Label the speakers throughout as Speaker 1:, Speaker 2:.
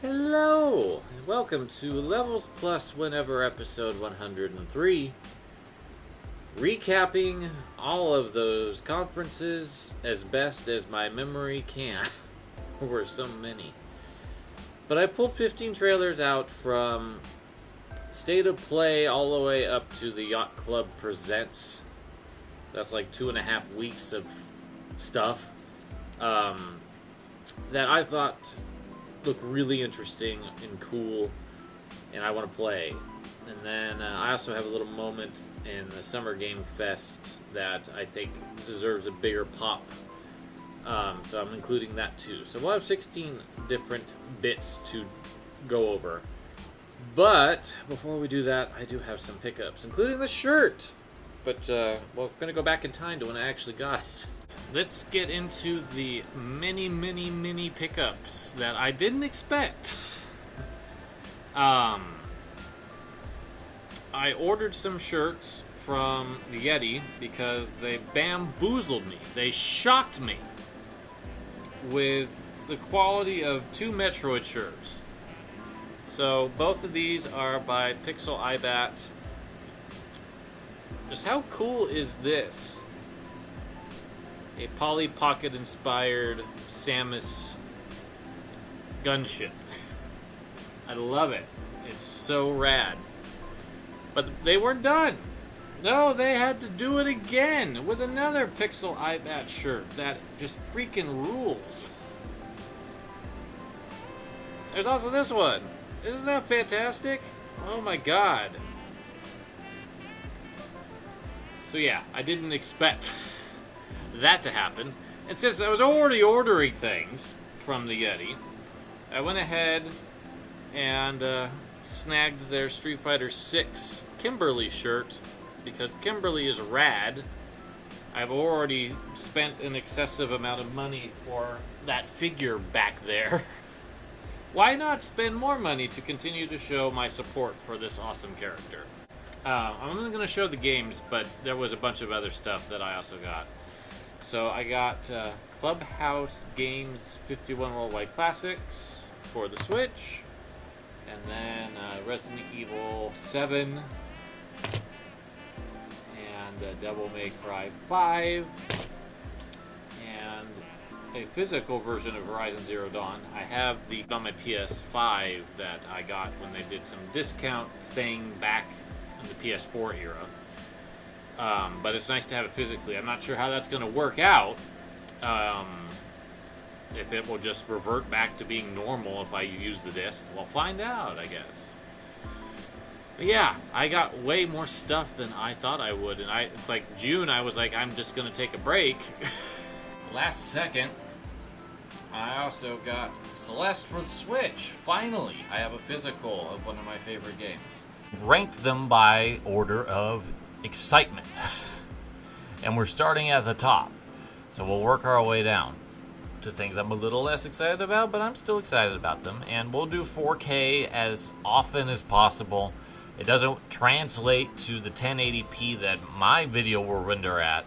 Speaker 1: Hello, and welcome to Levels Plus Whenever episode 103. Recapping all of those conferences as best as my memory can. There were so many. But I pulled 15 trailers out from State of Play all the way up to the Yacht Club Presents. That's like 2.5 weeks of stuff that I thought look really interesting and cool, and I want to play. And then I also have a little moment in the Summer Game Fest that I think deserves a bigger pop, so I'm including that too. So we'll have 16 different bits to go over. But before we do that, I do have some pickups, including the shirt. But we're going to go back in time to when I actually got it. Let's get into the many pickups that I didn't expect. I ordered some shirts from the Yeti because they bamboozled me. They shocked me with the quality of 2 Metroid shirts. So both of these are by Pixel Ibat. Just how cool is this? A Polly Pocket inspired Samus gunship. I love it. It's so rad. But they weren't done. No, they had to do it again with another Pixel Ibat shirt that just freaking rules. There's also this one. Isn't that fantastic? Oh my god. So yeah, I didn't expect that to happen. And since I was already ordering things from the Yeti, I went ahead and snagged their Street Fighter 6 Kimberly shirt because Kimberly is rad. I've already spent an excessive amount of money for that figure back there. Why not spend more money to continue to show my support for this awesome character? I'm only going to show the games, but there was a bunch of other stuff that I also got. So I got Clubhouse Games 51 Worldwide Classics for the Switch, and then Resident Evil 7, and Devil May Cry 5, and a physical version of Horizon Zero Dawn. I have the on my PS5 that I got when they did some discount thing back in the PS4 era. But it's nice to have it physically. I'm not sure how that's going to work out. If it will just revert back to being normal if I use the disc. We'll find out, I guess. But yeah, I got way more stuff than I thought I would. And it's like June, I was like, I'm just going to take a break. Last second, I also got Celeste for the Switch. Finally, I have a physical of one of my favorite games. Ranked them by order of excitement. And we're starting at the top. So we'll work our way down to things I'm a little less excited about, but I'm still excited about them. And we'll do 4K as often as possible. It doesn't translate to the 1080p that my video will render at,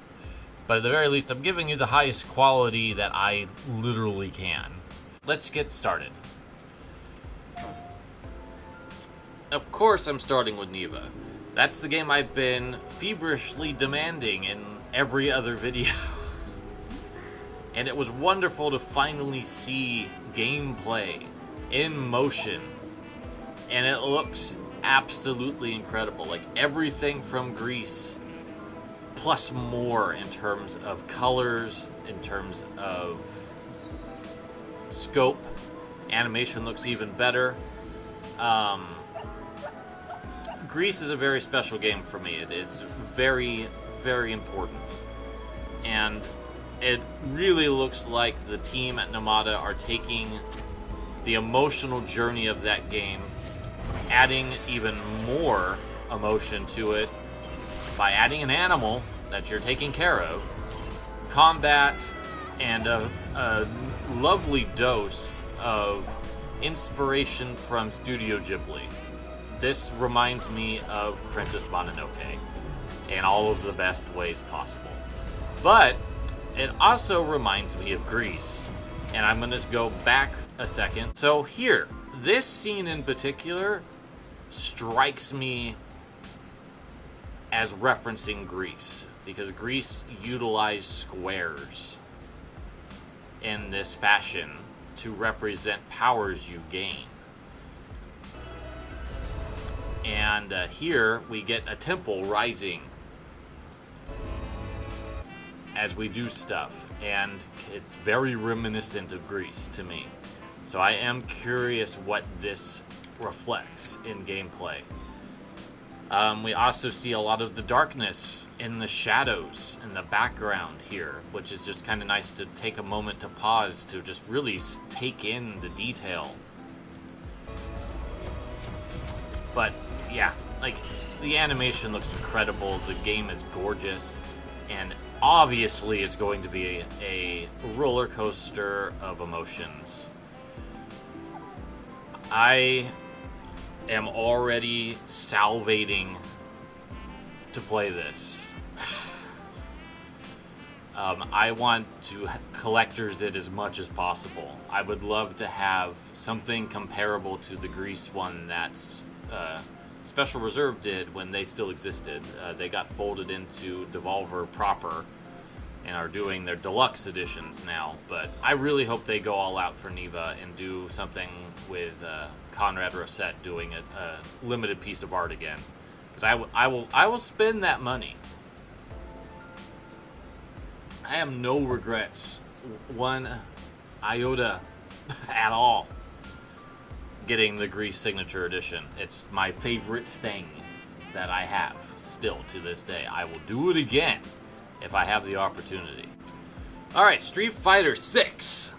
Speaker 1: but at the very least, I'm giving you the highest quality that I literally can. Let's get started. Of course, I'm starting with Neva. That's the game I've been feverishly demanding in every other video. And it was wonderful to finally see gameplay in motion. And it looks absolutely incredible. Like everything from Grease, plus more in terms of colors, in terms of scope. Animation looks even better. Grease is a very special game for me. It is very, very important. And it really looks like the team at Nomada are taking the emotional journey of that game, adding even more emotion to it by adding an animal that you're taking care of, combat, and a lovely dose of inspiration from Studio Ghibli. This reminds me of Princess Mononoke in all of the best ways possible. But it also reminds me of Grease. And I'm going to go back a second. So here, this scene in particular strikes me as referencing Greece, because Greece utilized squares in this fashion to represent powers you gain. And here we get a temple rising as we do stuff, and it's very reminiscent of Greece to me. So I am curious what this reflects in gameplay. We also see a lot of the darkness in the shadows in the background here, which is just kind of nice to take a moment to pause to just really take in the detail. But yeah, like, the animation looks incredible, the game is gorgeous, and obviously it's going to be a roller coaster of emotions. I am already salivating to play this. I want to collectors it as much as possible. I would love to have something comparable to the Grease one that's Special Reserve did when they still existed. They got folded into Devolver proper and are doing their deluxe editions now. But I really hope they go all out for Neva and do something with Conrad Rosette doing a limited piece of art again. Because I will spend that money. I have no regrets, one iota at all, getting the Grease Signature Edition. It's my favorite thing that I have still to this day. I will do it again if I have the opportunity. Alright, Street Fighter 6.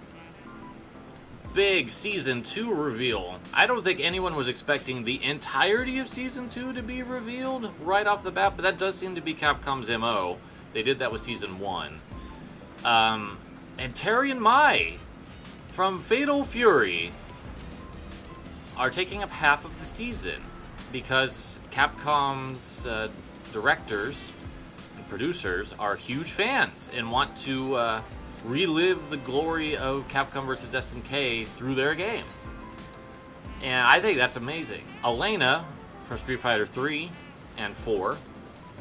Speaker 1: Big Season 2 reveal. I don't think anyone was expecting the entirety of Season 2 to be revealed right off the bat, but that does seem to be Capcom's MO. They did that with Season 1. And Terry and Mai from Fatal Fury are taking up half of the season because Capcom's directors and producers are huge fans and want to relive the glory of Capcom vs. SNK through their game. And I think that's amazing. Elena from Street Fighter 3 and 4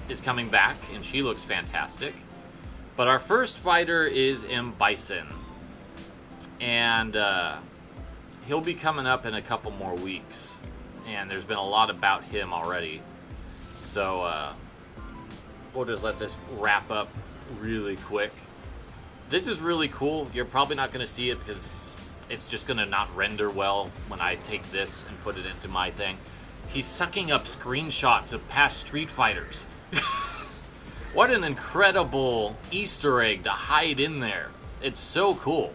Speaker 1: is coming back, and she looks fantastic. But our first fighter is M. Bison. And he'll be coming up in a couple more weeks. And there's been a lot about him already. So we'll just let this wrap up really quick. This is really cool. You're probably not going to see it because it's just going to not render well when I take this and put it into my thing. He's sucking up screenshots of past Street Fighters. What an incredible Easter egg to hide in there. It's so cool.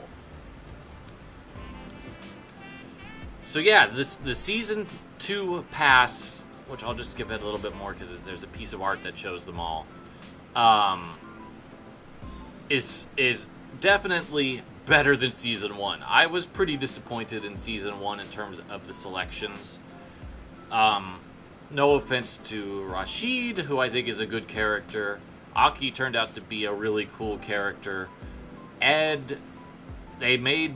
Speaker 1: So yeah, the Season 2 pass, which I'll just skip it a little bit more because there's a piece of art that shows them all, is definitely better than Season 1. I was pretty disappointed in Season 1 in terms of the selections. No offense to Rashid, who I think is a good character. Aki turned out to be a really cool character. Ed, they made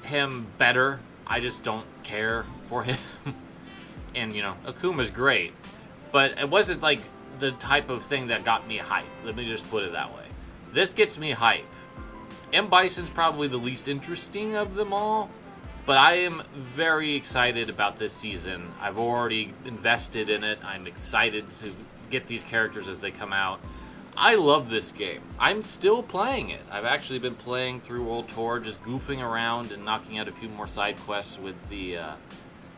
Speaker 1: him better. I just don't care for him. And, you know, Akuma's great. But it wasn't like the type of thing that got me hype. Let me just put it that way. This gets me hype. M. Bison's probably the least interesting of them all. But I am very excited about this season. I've already invested in it. I'm excited to get these characters as they come out. I love this game. I'm still playing it. I've actually been playing through World Tour, just goofing around and knocking out a few more side quests with the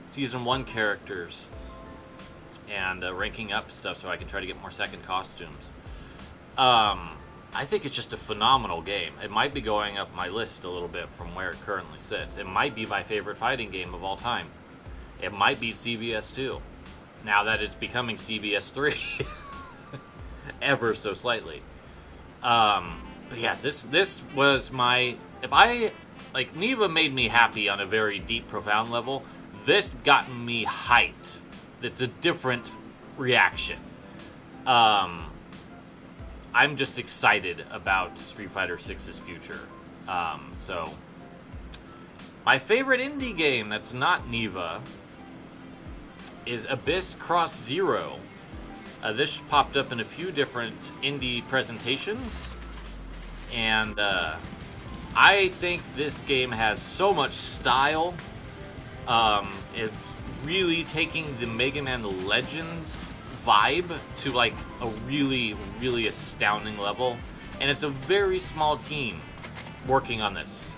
Speaker 1: Season 1 characters. And ranking up stuff so I can try to get more second costumes. I think it's just a phenomenal game. It might be going up my list a little bit from where it currently sits. It might be my favorite fighting game of all time. It might be CBS 2. Now that it's becoming CBS 3. Ever so slightly. But yeah, this was my... Neva made me happy on a very deep, profound level. This got me hyped. It's a different reaction. I'm just excited about Street Fighter 6's future. So, My favorite indie game that's not Neva is Abyss Cross Zero. This popped up in a few different indie presentations, and I think this game has so much style. It's really taking the Mega Man Legends vibe to like a really, really astounding level, and it's a very small team working on this.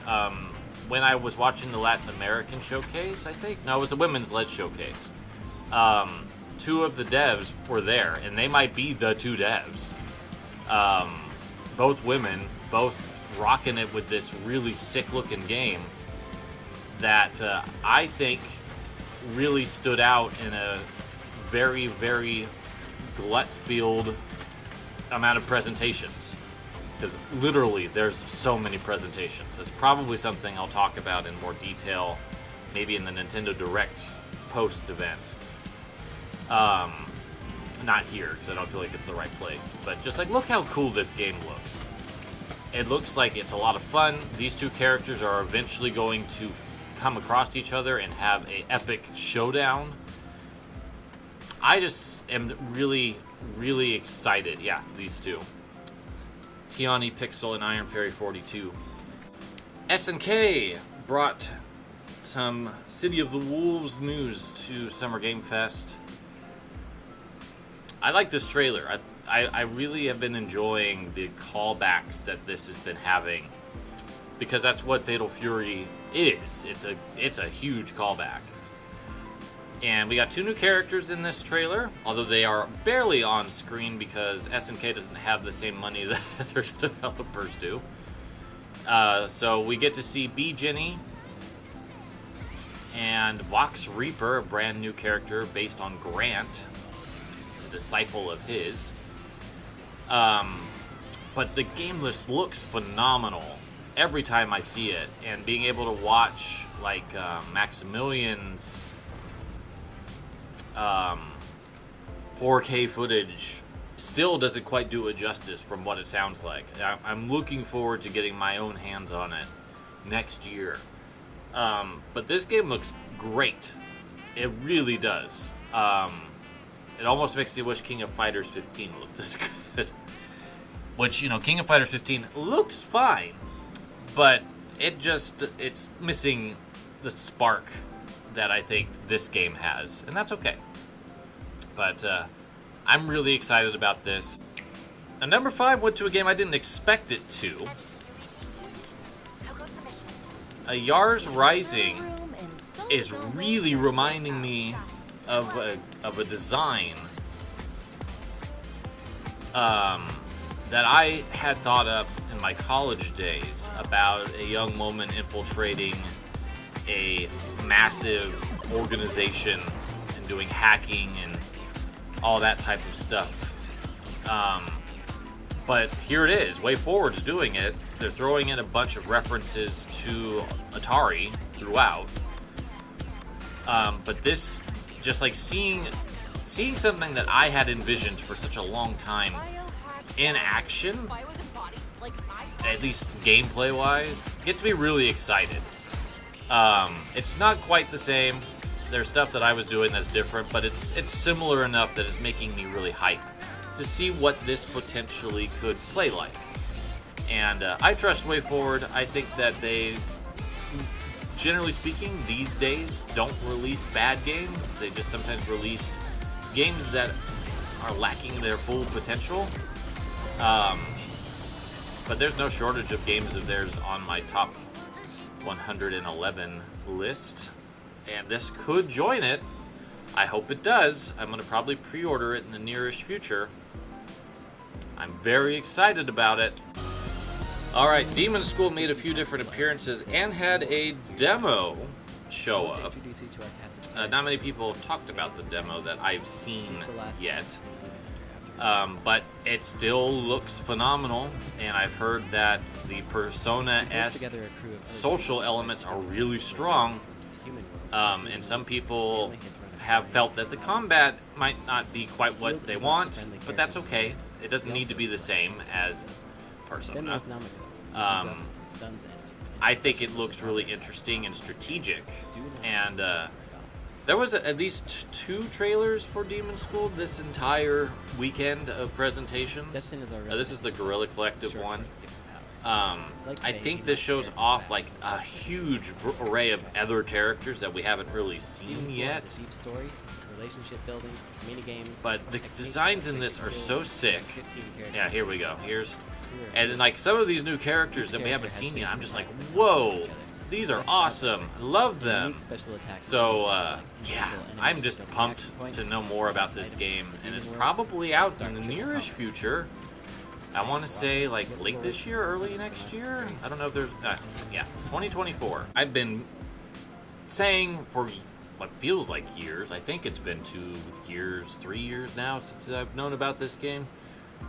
Speaker 1: When I was watching the Latin American showcase, I think, no, it was the women's led showcase. Two of the devs were there, and they might be the two devs. Both women, both rocking it with this really sick-looking game that I think really stood out in a very, very glut-filled amount of presentations. Because literally, there's so many presentations. It's probably something I'll talk about in more detail, maybe in the Nintendo Direct post-event. Not here, because I don't feel like it's the right place. But just like, look how cool this game looks. It looks like it's a lot of fun. These two characters are eventually going to come across each other and have an epic showdown. I just am really, really excited. Yeah, these two. Tiani Pixel and Iron Fairy 42. SNK brought some City of the Wolves news to Summer Game Fest. I like this trailer. I really have been enjoying the callbacks that this has been having, because that's what Fatal Fury is. It's a huge callback. And we got two new characters in this trailer, although they are barely on screen because SNK doesn't have the same money that their developers do. So we get to see B. Jenny and Vox Reaper, a brand new character based on Grant, a disciple of his. But the game list looks phenomenal every time I see it, and being able to watch like Maximilian's 4K footage still doesn't quite do it justice from what it sounds like. I'm looking forward to getting my own hands on it next year. But this game looks great. It really does. It almost makes me wish King of Fighters 15 looked this good. Which, you know, King of Fighters 15 looks fine, but it's missing the spark that I think this game has, and that's okay. But I'm really excited about this. And number 5 went to a game I didn't expect it to. Yars Rising is really reminding me of a design that I had thought up in my college days about a young woman infiltrating a massive organization and doing hacking and all that type of stuff. But here it is. WayForward's doing it. They're throwing in a bunch of references to Atari throughout. But this, just like seeing something that I had envisioned for such a long time in action, at least gameplay wise, gets me really excited. It's not quite the same. There's stuff that I was doing that's different, but it's similar enough that it's making me really hyped to see what this potentially could play like. And I trust WayForward. I think that they, generally speaking, these days don't release bad games. They just sometimes release games that are lacking their full potential. But there's no shortage of games of theirs on my top 111 list, and this could join it. I hope it does. I'm going to probably pre-order it in the nearest future. I'm very excited about it. Alright, Demon School made a few different appearances and had a demo show up. Not many people have talked about the demo that I've seen yet. But it still looks phenomenal, and I've heard that the Persona-esque social elements are really strong, and some people have felt that the combat might not be quite what they want, but that's okay. It doesn't need to be the same as Persona. I think it looks really interesting and strategic. And there was at least 2 trailers for Demon School this entire weekend of presentations. This is the Guerrilla Collective one. I think this shows off like a huge array of other characters that we haven't really seen yet. But the designs in this are so sick. Yeah, here we go. And like some of these new characters that we haven't seen yet, I'm just like, whoa, these are awesome. I love them. So yeah, I'm just pumped to know more about this game, and it's probably out in the nearish future. I want to say like late this year, early next year. I don't know if there's yeah, 2024. I've been saying for what feels like years, I think it's been 2 years, 3 years now since I've known about this game,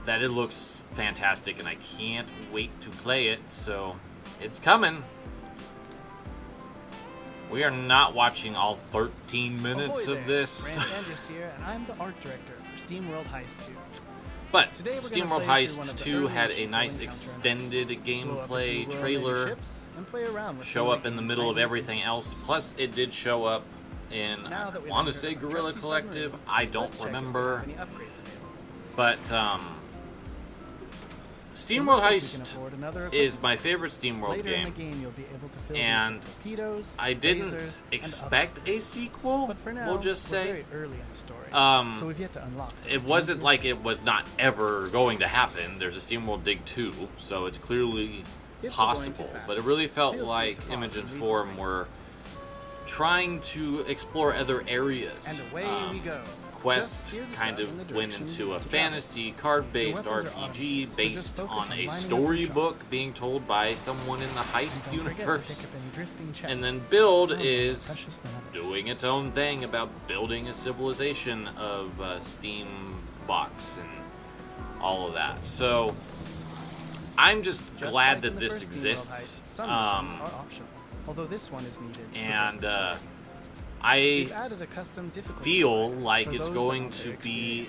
Speaker 1: that it looks fantastic and I can't wait to play it. So it's coming. We are not watching all 13 minutes of this.
Speaker 2: Brand Andrews here, and I'm the art director for SteamWorld Heist 2.
Speaker 1: But SteamWorld Heist 2 had a nice extended gameplay trailer show up in the middle of everything else. Plus, it did show up in, I want to say Guerrilla Collective. I don't remember. But SteamWorld Heist is my favorite SteamWorld game, and I didn't expect a sequel, we'll just say. It wasn't like it was not ever going to happen. There's a SteamWorld Dig 2, so it's clearly possible, but it really felt like Image and Form were trying to explore other areas.
Speaker 2: And away we go.
Speaker 1: Quest kind of went into a fantasy card-based RPG based on a storybook being told by someone in the Heist universe. And then Build is doing its own thing about building a civilization of Steam bots and all of that. So I'm just glad that this exists.
Speaker 2: Although this one is needed.
Speaker 1: And I feel like it's going to be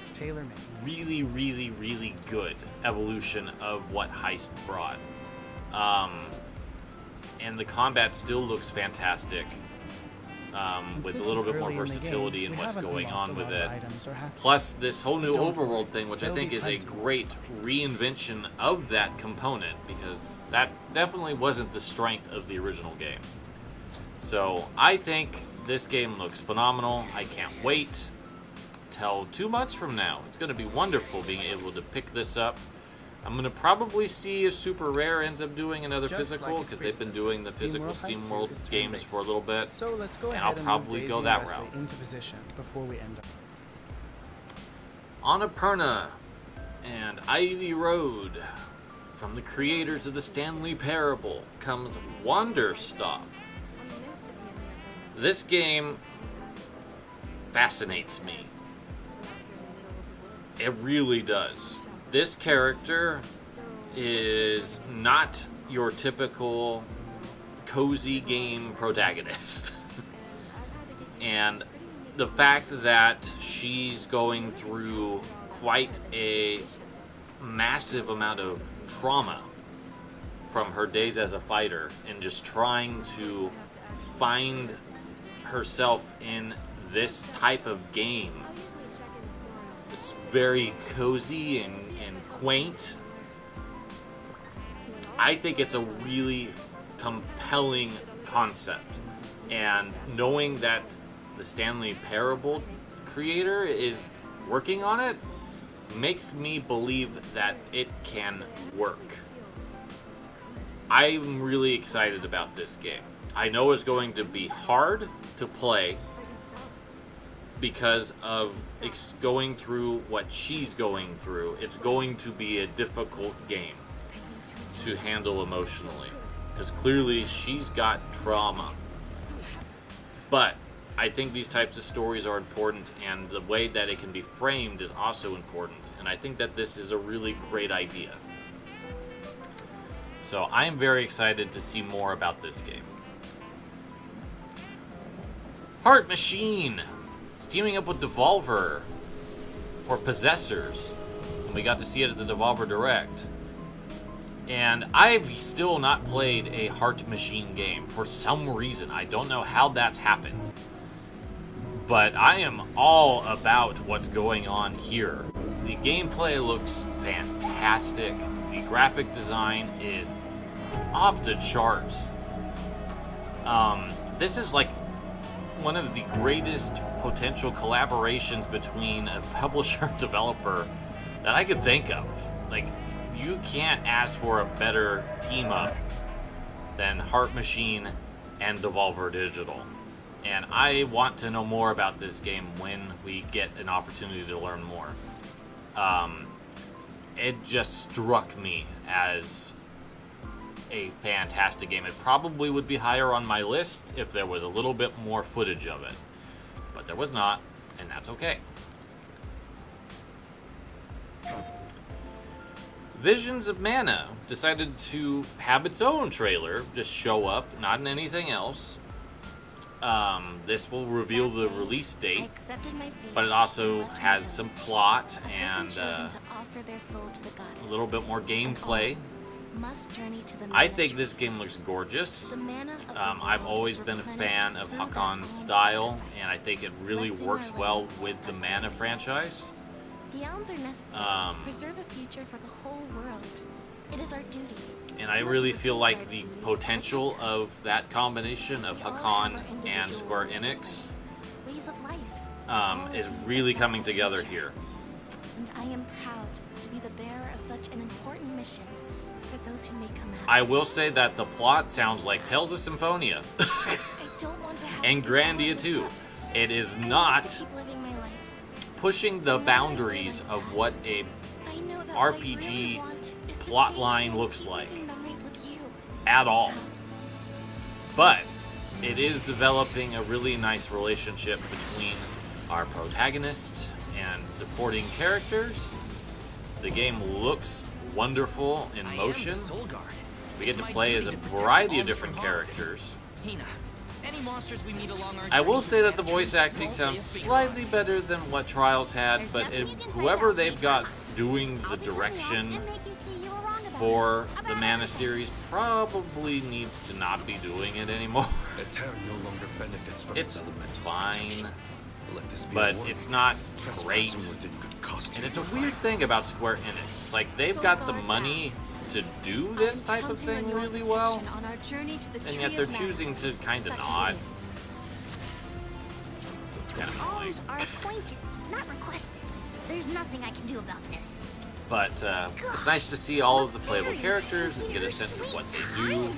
Speaker 1: really, really, really good evolution of what Heist brought. And the combat still looks fantastic, with a little bit more versatility in what's going on with it. Plus this whole new overworld thing, which I think is a great reinvention of that component, because that definitely wasn't the strength of the original game. So I think this game looks phenomenal. I can't wait till 2 months from now. It's going to be wonderful being able to pick this up. I'm going to probably see if Super Rare ends up doing another physical, because they've been doing the physical SteamWorld games for a little bit.
Speaker 2: So let's go
Speaker 1: and
Speaker 2: ahead
Speaker 1: I'll probably go that route.
Speaker 2: Into position before we end up.
Speaker 1: Annapurna and Ivy Road, from the creators of the Stanley Parable, comes Wanderstop. This game fascinates me. It really does. This character is not your typical cozy game protagonist. And the fact that she's going through quite a massive amount of trauma from her days as a fighter and just trying to find herself in this type of game. It's very cozy and quaint. I think it's a really compelling concept, and knowing that the Stanley Parable creator is working on it makes me believe that it can work. I'm really excited about this game. I know it's going to be hard to play because of going through what she's going through. It's going to be a difficult game to handle emotionally, because clearly she's got trauma. But I think these types of stories are important, and the way that it can be framed is also important. And I think that this is a really great idea. So I am very excited to see more about this game. Heart Machine! It's teaming up with Devolver for Possessors. And we got to see it at the Devolver Direct. And I've still not played a Heart Machine game for some reason. I don't know how that's happened. But I am all about what's going on here. The gameplay looks fantastic. The graphic design is off the charts. This is like one of the greatest potential collaborations between a publisher and developer that I could think of. Like, you can't ask for a better team up than Heart Machine and Devolver Digital. And I want to know more about this game when we get an opportunity to learn more. It just struck me as a fantastic game. It probably would be higher on my list if there was a little bit more footage of it. But there was not, and that's okay. Visions of Mana decided to have its own trailer just show up, not in anything else. This will reveal the release date, but it also has some plot and a little bit more gameplay. I think this game looks gorgeous. I've always been a fan of Hakon's style, and I think it really works well with the Mana franchise.
Speaker 3: The elms are necessary to preserve a future for the whole world. It is our duty.
Speaker 1: And I really feel like the potential of that combination of Hakon and Square Enix
Speaker 3: ways of life
Speaker 1: is really coming together here.
Speaker 3: And I am proud to be the bearer of such an important mission for those who may come after.
Speaker 1: I will say that the plot sounds like Tales of Symphonia.
Speaker 3: I don't want to have
Speaker 1: And
Speaker 3: to
Speaker 1: Grandia too. It is
Speaker 3: I want
Speaker 1: not
Speaker 3: to keep living my life.
Speaker 1: pushing the boundaries of what a
Speaker 3: I know that
Speaker 1: RPG
Speaker 3: what I really want is to
Speaker 1: plot
Speaker 3: stay
Speaker 1: line
Speaker 3: here
Speaker 1: looks like
Speaker 3: making memories with you.
Speaker 1: at all. But it is developing a really nice relationship between our protagonist and supporting characters. The game looks wonderful in motion. We get to play as a variety of different characters. I will say that the voice acting sounds slightly better than what Trials had, but whoever they've got doing the direction for the Mana series probably needs to not be doing it anymore. It's fine, but it's not great. And it's a weird thing about Square Enix. It's like they've got the money to do this type of thing really well, and yet they're choosing to kind of nod. Kind of annoying.
Speaker 4: Arms are appointed, not requested. There's nothing I can do about this.
Speaker 1: But it's nice to see all of the playable characters and get a sense of what they do.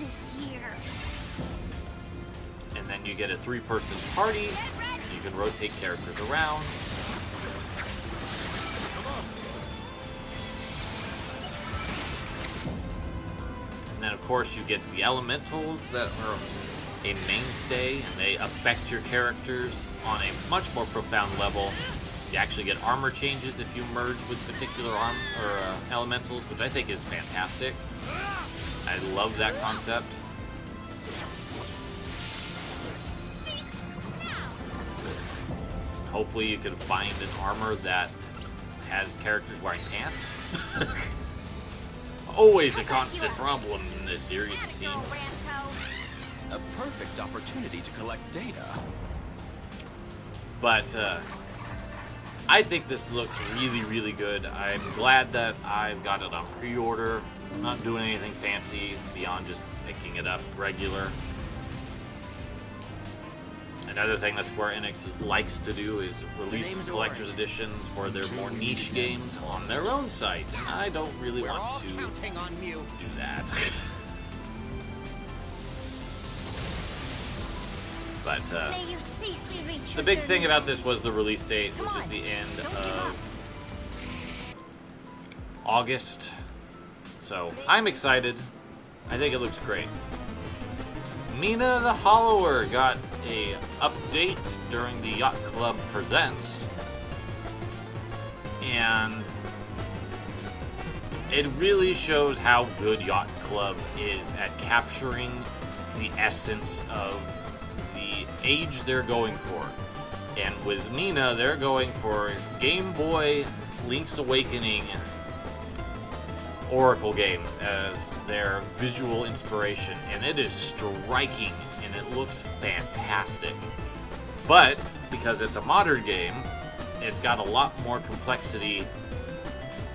Speaker 1: And then you get a 3-person party, so you can rotate characters around. And then, of course, you get the elementals that are a mainstay, and they affect your characters on a much more profound level. You actually get armor changes if you merge with particular elementals, which I think is fantastic. I love that concept. Hopefully you can find an armor that has characters wearing pants. Always a constant problem in this series, it seems.
Speaker 5: A perfect opportunity to collect data.
Speaker 1: But I think this looks really, really good. I'm glad that I've got it on pre-order. I'm not doing anything fancy beyond just picking it up regular. Another thing that Square Enix likes to do is release collector's editions for their more niche games on their own site. And I don't really want to do that. But the big thing about this was the release date, which is the end of August. So I'm excited. I think it looks great. Mina the Hollower got a update during the Yacht Club Presents, and it really shows how good Yacht Club is at capturing the essence of the age they're going for. And with Mina, they're going for Game Boy Link's Awakening Oracle games as their visual inspiration, and it is striking and it looks fantastic. But because it's a modern game, it's got a lot more complexity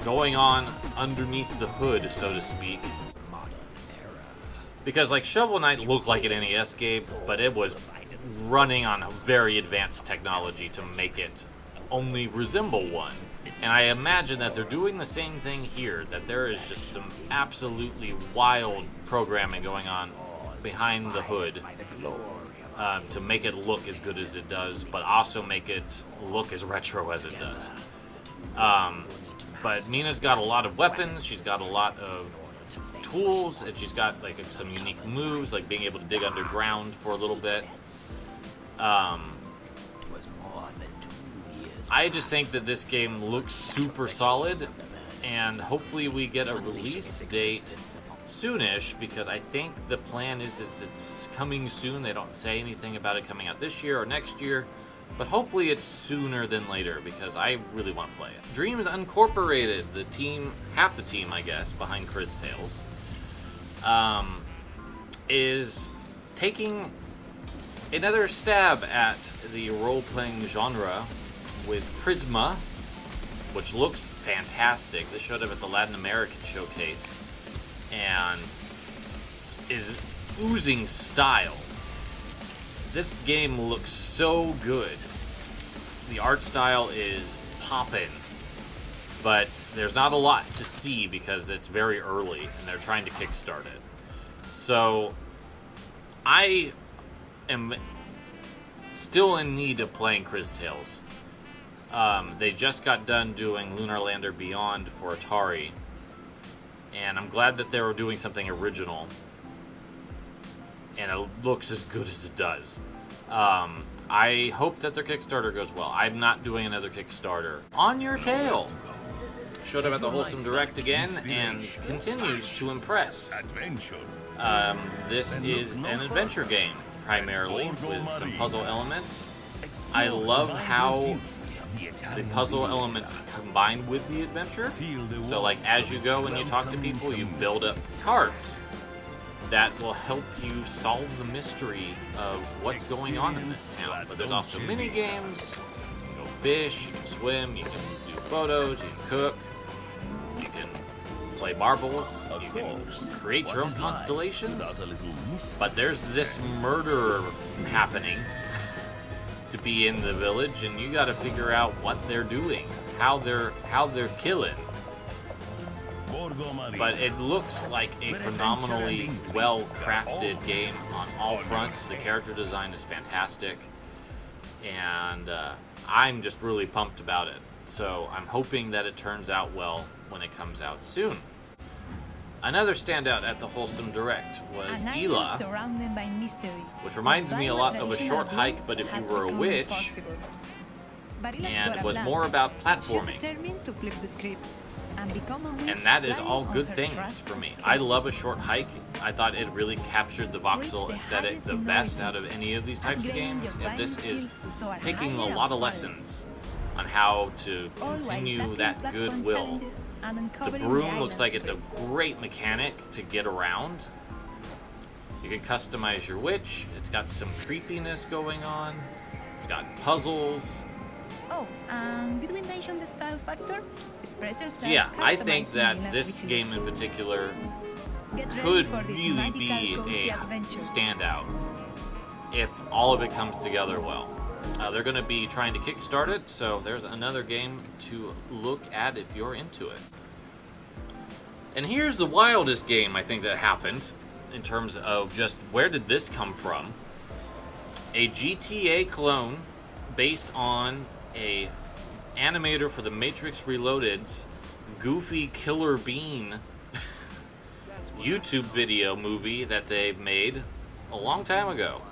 Speaker 1: going on underneath the hood, so to speak. Because like Shovel Knight looked like an NES game, but it was running on a very advanced technology to make it only resemble one. And I imagine that they're doing the same thing here, that there is just some absolutely wild programming going on behind the hood to make it look as good as it does, but also make it look as retro as it does. But Nina's got a lot of weapons, she's got a lot of tools, and she's got like some unique moves, like being able to dig underground for a little bit. I just think that this game looks super solid, and hopefully we get a release date soonish, because I think the plan is it's coming soon. They don't say anything about it coming out this year or next year, but hopefully it's sooner than later, because I really want to play it. Dreams Uncorporated, the team, half the team I guess, behind Chris Tales, is taking another stab at the role-playing genre with Prisma, which looks fantastic. They showed up at the Latin American showcase and is oozing style. This game looks so good. The art style is poppin', but there's not a lot to see because it's very early and they're trying to kickstart it. So I am still in need of playing Chris Tales. They just got done doing Lunar Lander Beyond for Atari, and I'm glad that they were doing something original, and it looks as good as it does. I hope that their Kickstarter goes well. I'm not doing another Kickstarter. On Your Tail showed up at the Wholesome Direct again and continues to impress. This is an adventure game, primarily, with some puzzle elements. I love how the puzzle elements combine with the adventure. So like as you go and you talk to people, you build up cards that will help you solve the mystery of what's going on in this town. But there's also mini games. You can go fish, you can swim, you can do photos, you can cook, you can play marbles, you can create your own constellations. But there's this murder happening to be in the village, and you got to figure out what they're doing, how they're killing. But it looks like a phenomenally well-crafted game on all fronts. The character design is fantastic, and I'm just really pumped about it. So I'm hoping that it turns out well when it comes out soon. Another standout at the Wholesome Direct was Ela, which reminds me a lot of a short hike, but if you were a witch, and was more about platforming. And that is all good things for me. I love a short hike. I thought it really captured the voxel aesthetic the best out of any of these types of games, and this is taking a lot of lessons on how to continue that goodwill. The broom looks like it's a great mechanic to get around. You can customize your witch. It's got some creepiness going on. It's got puzzles.
Speaker 6: Oh, did we mention the style factor? Express yourself.
Speaker 1: So yeah, I think that this game in particular could really be a standout if all of it comes together well. They're going to be trying to kickstart it, so there's another game to look at if you're into it. And here's the wildest game I think that happened in terms of just where did this come from? A GTA clone based on a animator for the Matrix Reloaded's Goofy Killer Bean YouTube video movie that they've made a long time ago.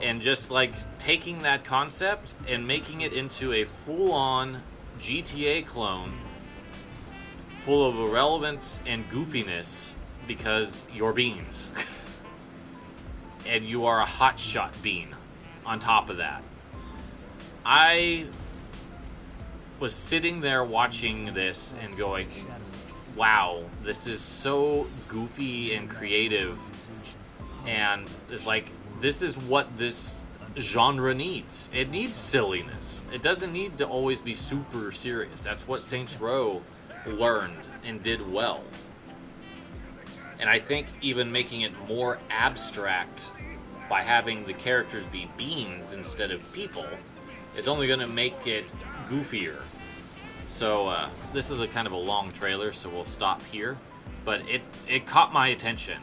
Speaker 1: And just like taking that concept and making it into a full-on GTA clone full of irrelevance and goofiness because you're beans. And you are a hotshot bean on top of that. I was sitting there watching this and going, wow, this is so goofy and creative, and it's like, this is what this genre needs. It needs silliness. It doesn't need to always be super serious. That's what Saints Row learned and did well. And I think even making it more abstract by having the characters be beings instead of people is only going to make it goofier. So this is a kind of a long trailer, so we'll stop here. But it caught my attention,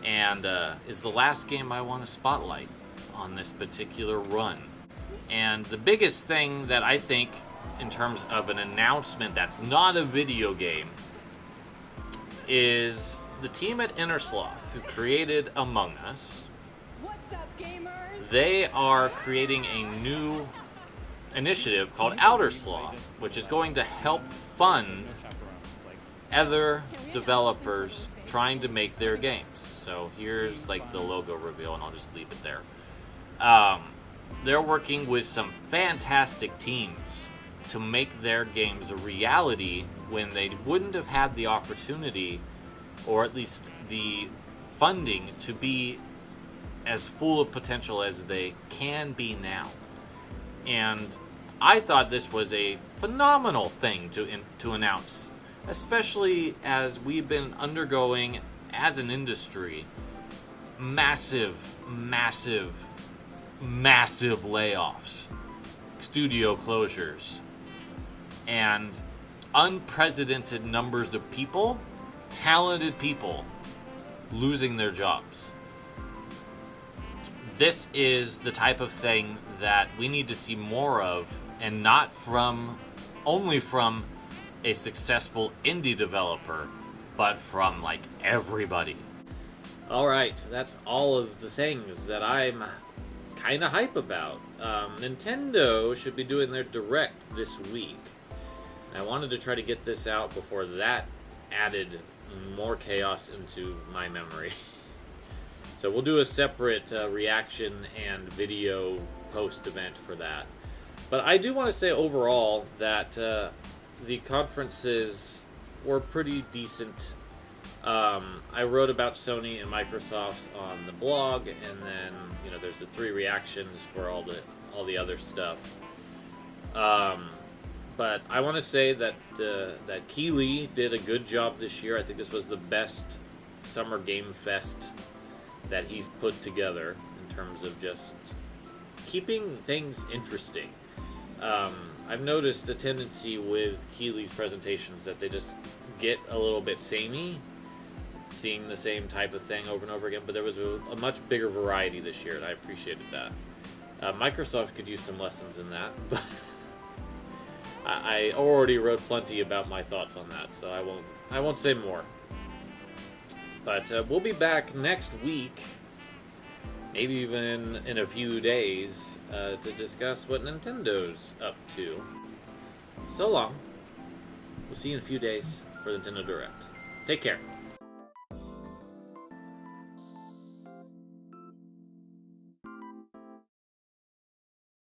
Speaker 1: and is the last game I want to spotlight on this particular run. And the biggest thing that I think in terms of an announcement that's not a video game is the team at Innersloth, who created Among Us.
Speaker 6: What's up, gamers?
Speaker 1: They are creating a new initiative called Outer Sloth, which is going to help fund other developers trying to make their games. So here's like the logo reveal, and I'll just leave it there. They're working with some fantastic teams to make their games a reality when they wouldn't have had the opportunity, or at least the funding, to be as full of potential as they can be now. And I thought this was a phenomenal thing to announce, especially as we've been undergoing, as an industry, massive layoffs, studio closures, and unprecedented numbers of people, talented people, losing their jobs. This is the type of thing that we need to see more of, and not only from a successful indie developer, but from like everybody. Alright, that's all of the things that I'm kind of hype about. Nintendo should be doing their Direct this week. I wanted to try to get this out before that added more chaos into my memory. So we'll do a separate reaction and video post event for that. But I do want to say overall that the conferences were pretty decent. I wrote about Sony and Microsoft on the blog, and then there's the 3 reactions for all the other stuff. But I want to say that that Keighley did a good job this year. I think this was the best Summer Game Fest that he's put together in terms of just keeping things interesting. I've noticed a tendency with Keighley's presentations that they just get a little bit samey, seeing the same type of thing over and over again, but there was a much bigger variety this year, and I appreciated that. Microsoft could use some lessons in that, but I already wrote plenty about my thoughts on that, so I won't say more. But we'll be back next week, maybe even in a few days, to discuss what Nintendo's up to. So long. We'll see you in a few days for the Nintendo Direct. Take care.